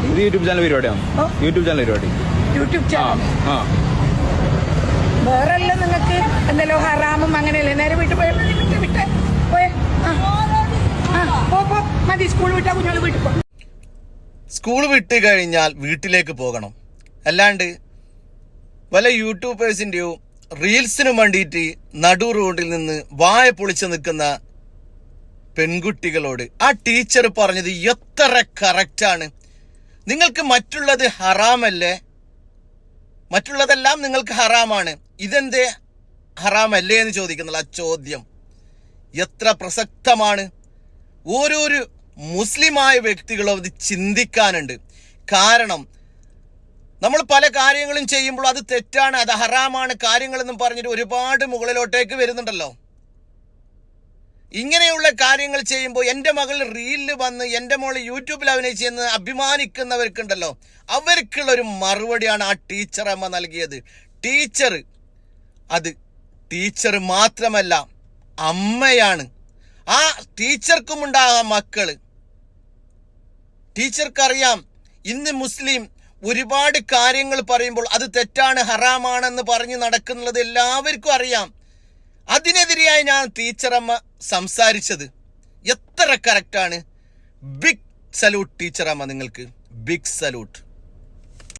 ഇത് YouTube channel പരിപാടിയാണ്. YouTube channel പരിപാടി. വേറെ നിങ്ങൾക്ക് എന്തല്ലോ ഹറാമും അങ്ങനെയല്ലേ? നേരെ വീട്ടിൽ പോയ മതി. സ്കൂൾ വിട്ടാ കുഞ്ഞോള് വീട്ടിൽ പോ. സ്കൂൾ വിട്ട് കഴിഞ്ഞാൽ വീട്ടിലേക്ക് പോകണം. അല്ലാണ്ട് വല്ല യൂട്യൂബേഴ്സിൻ്റെയോ റീൽസിനും വേണ്ടിയിട്ട് നടു റോഡിൽ നിന്ന് വായ പൊളിച്ച് നിൽക്കുന്ന പെൺകുട്ടികളോട് ആ ടീച്ചർ പറഞ്ഞത് എത്ര കറക്റ്റാണ്. നിങ്ങൾക്ക് മറ്റുള്ളത് ഹറാമല്ലേ? മറ്റുള്ളതെല്ലാം നിങ്ങൾക്ക് ഹറാമാണ്, ഇതെന്തേ ഹറാമല്ലേ എന്ന് ചോദിക്കുന്നുള്ള ആ ചോദ്യം എത്ര പ്രസക്തമാണ്. ഓരോരു മുസ്ലിമായ വ്യക്തികളും അത് ചിന്തിക്കാനുണ്ട്. കാരണം നമ്മൾ പല കാര്യങ്ങളും ചെയ്യുമ്പോൾ അത് തെറ്റാണ്, അത് ഹറാമാണ് കാര്യങ്ങളെന്നും പറഞ്ഞിട്ട് ഒരുപാട് മുകളിലോട്ടേക്ക് വരുന്നുണ്ടല്ലോ. ഇങ്ങനെയുള്ള കാര്യങ്ങൾ ചെയ്യുമ്പോൾ എൻ്റെ മകൾ റീലിൽ വന്ന് എൻ്റെ മോള് യൂട്യൂബിൽ അഭിനയിച്ചെന്ന് അഭിമാനിക്കുന്നവർക്കുണ്ടല്ലോ, അവർക്കുള്ളൊരു മറുപടിയാണ് ആ ടീച്ചർ അമ്മ നൽകിയത്. അത് ടീച്ചർ മാത്രമല്ല, അമ്മയാണ്. ആ ടീച്ചർക്കും ഉണ്ടാകാം മക്കള്. ടീച്ചർക്കറിയാം ഇന്ന് മുസ്ലിം ഒരുപാട് കാര്യങ്ങൾ പറയുമ്പോൾ അത് തെറ്റാണ്, ഹറാമാണെന്ന് പറഞ്ഞ് നടക്കുന്നുള്ളത് എല്ലാവർക്കും അറിയാം. അതിനെതിരെയായി ഞാൻ ടീച്ചറമ്മ സംസാരിച്ചത് എത്ര കറക്റ്റാണ്. ബിഗ് സല്യൂട്ട് ടീച്ചറമ്മ, നിങ്ങൾക്ക് ബിഗ് സല്യൂട്ട്.